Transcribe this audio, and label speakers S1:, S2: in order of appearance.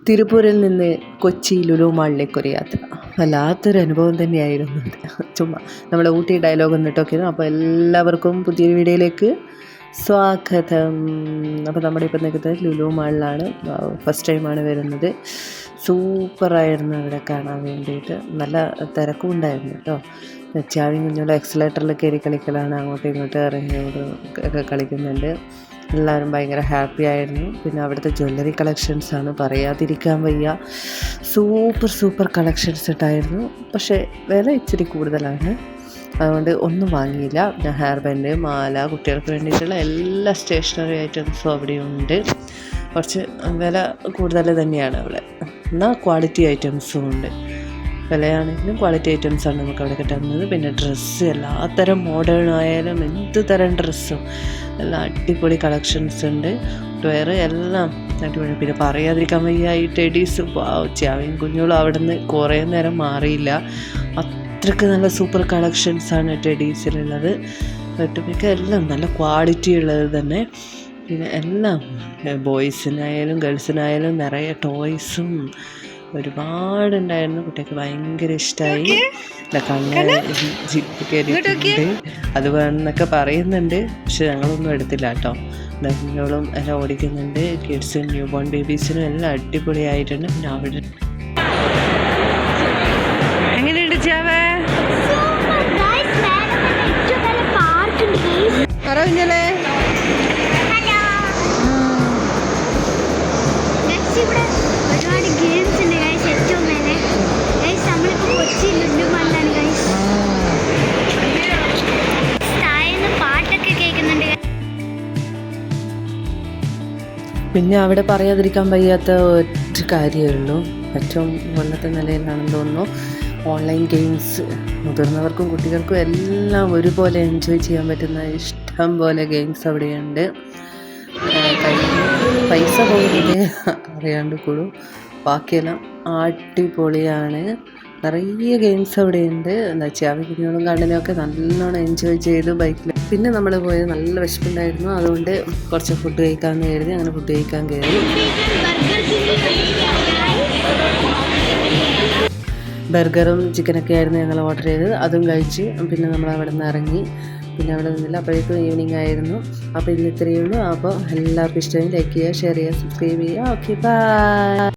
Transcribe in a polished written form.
S1: തിരുപ്പൂരിൽ നിന്ന് കൊച്ചി ലുലു മാളിലേക്കൊരു യാത്ര. വല്ലാത്തൊരു അനുഭവം തന്നെയായിരുന്നു ഇത്. ചുമ്മാ നമ്മുടെ ഊട്ടി ഡയലോഗ് എന്നിട്ടൊക്കെ. അപ്പോൾ എല്ലാവർക്കും പുതിയൊരു വീഡിയോയിലേക്ക് സ്വാഗതം. അപ്പോൾ നമ്മളിപ്പോൾ നിൽക്കുന്നത് ലുലു മാളിലാണ്. ഫസ്റ്റ് ടൈമാണ് വരുന്നത്. സൂപ്പറായിരുന്നു ഇവിടെ കാണാൻ വേണ്ടിയിട്ട്. നല്ല തിരക്കും ഉണ്ടായിരുന്നു കേട്ടോ. ചാവിയും കുഞ്ഞുള്ള എക്സലേറ്ററിൽ കയറി കളിക്കലാണ്. അങ്ങോട്ടും ഇങ്ങോട്ടും ഇറങ്ങി ഒക്കെ കളിക്കുന്നുണ്ട്. എല്ലാവരും ഭയങ്കര ഹാപ്പി ആയിരുന്നു. പിന്നെ അവിടുത്തെ ജ്വല്ലറി കളക്ഷൻസാണ് പറയാതിരിക്കാൻ വയ്യ. സൂപ്പർ കളക്ഷൻസ് ഉണ്ടായിരുന്നു. പക്ഷേ വില ഇച്ചിരി കൂടുതലാണ്, അതുകൊണ്ട് ഒന്നും വാങ്ങിയില്ല. പിന്നെ ഹെയർ ബാൻഡ്, മാല, കുട്ടികൾക്ക് വേണ്ടിയിട്ടുള്ള എല്ലാ സ്റ്റേഷനറി ഐറ്റംസും അവിടെയുണ്ട്. കുറച്ച് വില കൂടുതൽ തന്നെയാണ് അവിടെ, എന്നാൽ ക്വാളിറ്റി ഐറ്റംസും ഉണ്ട്. വിലയാണെങ്കിലും ക്വാളിറ്റി ഐറ്റംസാണ് നമുക്ക് അവിടെ കിട്ടുന്നത്. പിന്നെ ഡ്രസ്സ്, എല്ലാത്തരം മോഡേൺ ആയാലും എന്ത് തരം ഡ്രസ്സും എല്ലാം അടിപൊളി കളക്ഷൻസ് ഉണ്ട്. വേറെ എല്ലാം അടിപൊളി. പിന്നെ പറയാതിരിക്കാൻ വയ്യ, ഈ ടെഡീസ് ചാവിയും കുഞ്ഞോളും അവിടെ നിന്ന് കുറേ നേരം മാറിയില്ല. അത്രയ്ക്ക് നല്ല സൂപ്പർ കളക്ഷൻസാണ് ടെഡീസിലുള്ളത്. ഒട്ടുമിക്ക എല്ലാം നല്ല ക്വാളിറ്റി ഉള്ളത് തന്നെ. പിന്നെ എല്ലാം ബോയ്സിനായാലും ഗേൾസിനായാലും നിറയെ ടോയ്സും ഒരുപാടുണ്ടായിരുന്നു. കുട്ടികൾക്ക് ഭയങ്കര ഇഷ്ടമായി. കണ്ണ് കയറിയിട്ടുണ്ട്, അത് വേണമെന്നൊക്കെ പറയുന്നുണ്ട്. പക്ഷെ ഞങ്ങളൊന്നും എടുത്തില്ല കേട്ടോ. കുഞ്ഞോളും എല്ലാം ഓടിക്കുന്നുണ്ട്. കിഡ്സിനും ന്യൂ ബോൺ ബേബീസിനും എല്ലാം അടിപൊളിയായിട്ടുണ്ട്. പിന്നെ അവിടെ എങ്ങനെയുണ്ട് ചാവേ? കുഞ്ഞല്ലേ
S2: ഒരുപാട് ഗെയിംസ് ഉണ്ട് ഗൈസ്. ഏറ്റവും മേലെ ഗൈസ് നമ്മളിപ്പോൾ കൊച്ചി ലുലു മാളിലാണ് ഗൈസ്. താഴേന്ന് പാട്ടൊക്കെ കേൾക്കുന്നുണ്ട്.
S1: പിന്നെ അവിടെ പറയാതിരിക്കാൻ വയ്യാത്ത ഒരു കാര്യമേ ഉള്ളൂ. ഏറ്റവും കൊല്ലത്തെ നിലയിലാണെന്ന് തോന്നുന്നു. ഓൺലൈൻ ഗെയിംസ് മുതിർന്നവർക്കും കുട്ടികൾക്കും എല്ലാം ഒരുപോലെ എൻജോയ് ചെയ്യാൻ പറ്റുന്ന ഇഷ്ടം പോലെ ഗെയിംസ് അവിടെയുണ്ട്. പൈസ പോകുന്നത് അറിയാണ്ട് കൂടും. ബാക്കിയെല്ലാം അടിപൊളിയാണ്. നിറയെ ഗെയിംസ് അവിടെയുണ്ട്. എന്താ ചാവി കുഞ്ഞുങ്ങളും കണ്ണനും ഒക്കെ നല്ലോണം എൻജോയ് ചെയ്തു ബൈക്കിൽ. പിന്നെ നമ്മൾ പോയത് നല്ല വിശപ്പുണ്ടായിരുന്നു, അതുകൊണ്ട് കുറച്ച് ഫുഡ് കഴിക്കാമെന്ന് കരുതി അങ്ങനെ ഫുഡ് കഴിക്കാൻ കയറി. ബർഗറും ചിക്കനൊക്കെ ആയിരുന്നു ഞങ്ങൾ ഓർഡർ ചെയ്തത്. അതും കഴിച്ച് പിന്നെ നമ്മൾ അവിടെ നിന്ന് ഇറങ്ങി. പിന്നെ അവിടെ നിന്നില്ല, അപ്പോഴേക്കും ഈവനിങ് ആയിരുന്നു. അപ്പോൾ ഇന്ന് ഇത്രയേ ഉള്ളൂ. അപ്പോൾ എല്ലാവർക്കും ഇഷ്ടമായി ലൈക്ക് ചെയ്യുക, ഷെയർ ചെയ്യുക, സബ്സ്ക്രൈബ് ചെയ്യുക. Okay, by.